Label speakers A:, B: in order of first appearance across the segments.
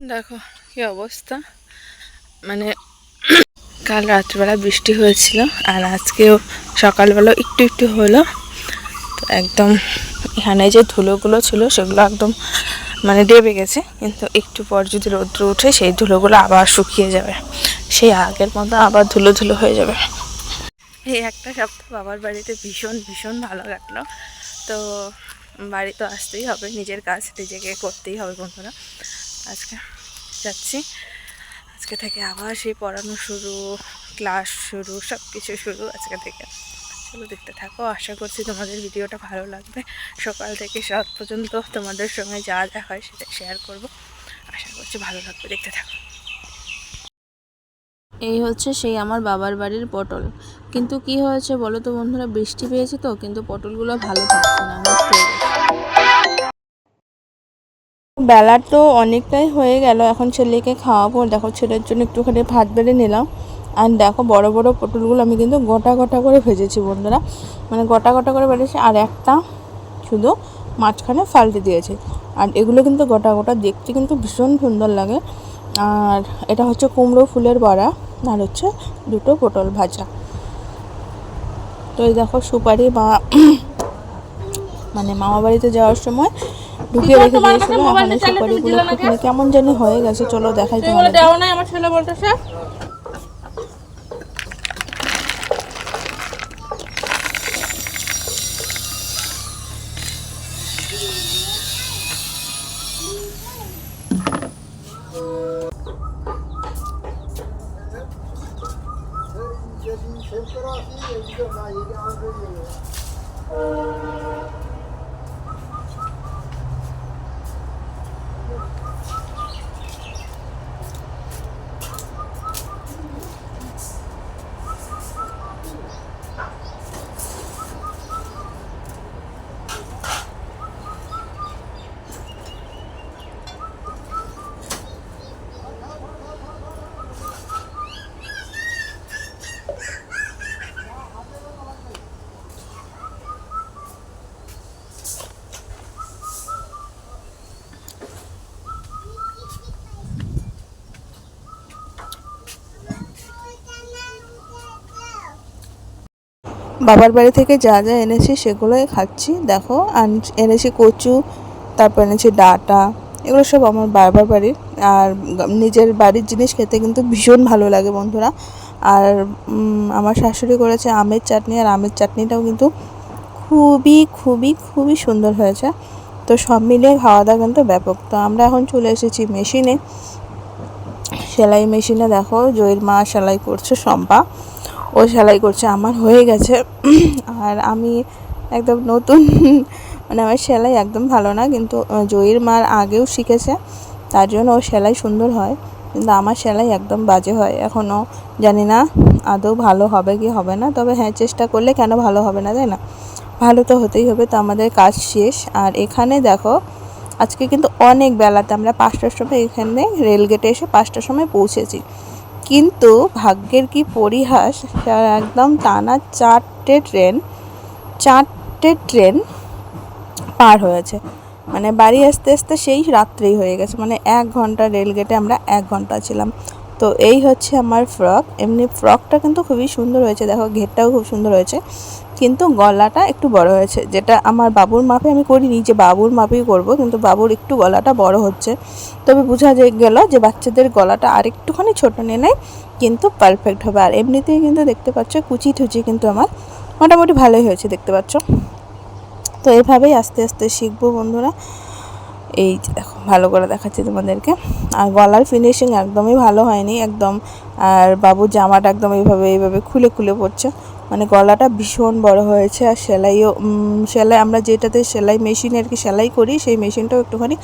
A: দেখো কি অবস্থা, মানে কাল রাত্রিবেলা বৃষ্টি হয়েছিল আর আজকেও সকালবেলা একটু একটু হলো। তো একদম এখানে যে ধুলোগুলো ছিল সেগুলো একদম মানে ডেবে গেছে, কিন্তু একটু পর যদি রৌদ্র ওঠে সেই ধুলোগুলো আবার শুকিয়ে যাবে, সেই আগের মতো আবার ধুলো ধুলো হয়ে যাবে। এই একটা সপ্তাহ বাবার বাড়িতে ভীষণ ভীষণ ভালো কাটলো। তো বাড়ি তো আসতেই হবে, নিজের কাজ নিজেকে করতেই হবে বন্ধুরা। আজকে যাচ্ছি, আজকে থেকে আবার সেই পড়ানো শুরু, ক্লাস শুরু, সব কিছু শুরু আজকে থেকে। চলো দেখতে থাকো, আশা করছি তোমাদের ভিডিওটা ভালো লাগবে। সকাল থেকে রাত পর্যন্ত তোমাদের সঙ্গে যা যা হয় সেটা শেয়ার করব, আশা করছি ভালো লাগবে, দেখতে থাকো। এই হচ্ছে সেই আমার বাবার বাড়ির পটল, কিন্তু কি হয়েছে বলো তো বন্ধুরা, বৃষ্টি পেয়েছে তো, কিন্তু পটলগুলো ভালো থাকছে না, নষ্ট হয়ে গেছে। বেলা তো অনেকটাই হয়ে গেল, এখন ছেলেকে খাওয়াবো। দেখো ছেলের জন্য একটুখানি ভাত বেড়ে নিলাম। আর দেখো বড় বড় পটলগুলো আমি কিন্তু গোটা গোটা করে ভেজেছি বন্ধুরা, মানে গোটা গোটা করে ভেজেছি, আর একটা শুধু মাঝখানে ফাল্টে দিয়েছি। আর এগুলো কিন্তু গোটা গোটা দেখতে কিন্তু ভীষণ সুন্দর লাগে। আর এটা হচ্ছে কুমড়ো ফুলের বড়া, আর হচ্ছে দুটো পটল ভাজা। তো এই দেখো সুপারি মানে মামা বাড়িতে যাওয়ার সময় ঢুকিয়ে রেখে দিয়েছিল, এখন এই সুপারিগুলো একটুখানি কেমন জানি হয়ে গেছে। চলো দেখাই তোমাদের। আমার ছেলে বলতেছে বাবার বাড়ি থেকে যা যা এনেছি সেগুলোই খাচ্ছি। দেখো এনেছি কচু, তারপর এনেছি ডাঁটা, এগুলো সব আমার বাবার বাড়ির। আর নিজের বাড়ির জিনিস খেতে কিন্তু ভীষণ ভালো লাগে বন্ধুরা। আর আমার শাশুড়ি করেছে আমের চাটনি, আর আমের চাটনিটাও কিন্তু খুবই খুবই খুবই সুন্দর হয়েছে। তো সব মিলিয়ে খাওয়া দাওয়া কিন্তু ব্যাপক। তো আমরা এখন চলে এসেছি মেশিনে, সেলাই মেশিনে। দেখো জয়ীর মা সেলাই করছে, শম্পা ও সেলাই করছে, আমার হয়ে গেছে। আর আমি একদম নতুন, মানে আমার সেলাই একদম ভালো না, কিন্তু জয়ীর মার আগেও শিখেছে, তার জন্য ও সেলাই সুন্দর হয়, কিন্তু আমার সেলাই একদম বাজে হয়। এখনও জানি না আদৌ ভালো হবে কি হবে না, তবে হ্যাঁ চেষ্টা করলে কেন ভালো হবে না, তাই না? ভালো তো হতেই হবে। তো আমাদের কাজ শেষ। আর এখানে দেখো আজকে কিন্তু অনেক বেলাতে আমরা 5টার সময় এখানে রেলগেটে এসে 5টার সময় পৌঁছেছি, কিন্তু ভাগ্যের কি পরিহাস, একদম টানা চারটে ট্রেন পার হয়েছে। মানে বাড়ি আসতে আসতে সেই রাত্রেই হয়ে গেছে, মানে 1 ঘন্টা রেলগেটে আমরা 1 ঘন্টা ছিলাম। তো এই হচ্ছে আমার ফ্রক। এমনি ফ্রকটা কিন্তু খুবই সুন্দর হয়েছে, দেখো ঘেরটাও খুব সুন্দর হয়েছে, কিন্তু গলাটা একটু বড় হয়েছে। যেটা আমার বাবুর মাপে আমি করিনি, যে বাবুর মাপেই করব, কিন্তু বাবুর একটু গলাটা বড় হচ্ছে। তবে বোঝা গেল যে বাচ্চাদের গলাটা আর একটুখানি ছোটো নিলেই কিন্তু পারফেক্ট হবে। আর এমনিতেই কিন্তু দেখতে পাচ্ছ কুচি টুচি কিন্তু আমার মোটামুটি ভালোই হয়েছে, দেখতে পাচ্ছ। তো এভাবেই আস্তে আস্তে শিখবো বন্ধুরা। এই দেখো ভালো করে দেখাচ্ছি তোমাদেরকে। আর গলার ফিনিশিং একদমই ভালো হয়নি একদম। আর বাবুর জামাটা একদম এইভাবে খুলে খুলে পড়ছে, মানে গলাটা ভীষণ বড় হয়েছে। আর সেলাই আমরা যেটাতে সেলাই মেশিনে আর কি সেলাই করি, সেই মেশিনটাও একটুখানি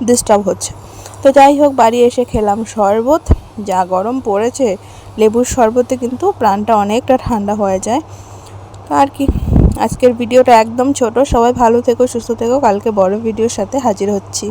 A: ডিস্টার্ব হচ্ছে। তো যাই হোক, বাড়ি এসে খেলাম শরবত। যা গরম পড়েছে, লেবুর শরবতে কিন্তু প্রাণটা অনেকটা ঠান্ডা হয়ে যায়। তো আর কি, আজকের ভিডিওটা একদম ছোট। সবাই ভালো থেকো, সুস্থ থেকো, কালকে বড় ভিডিওর সাথে হাজির হচ্ছি।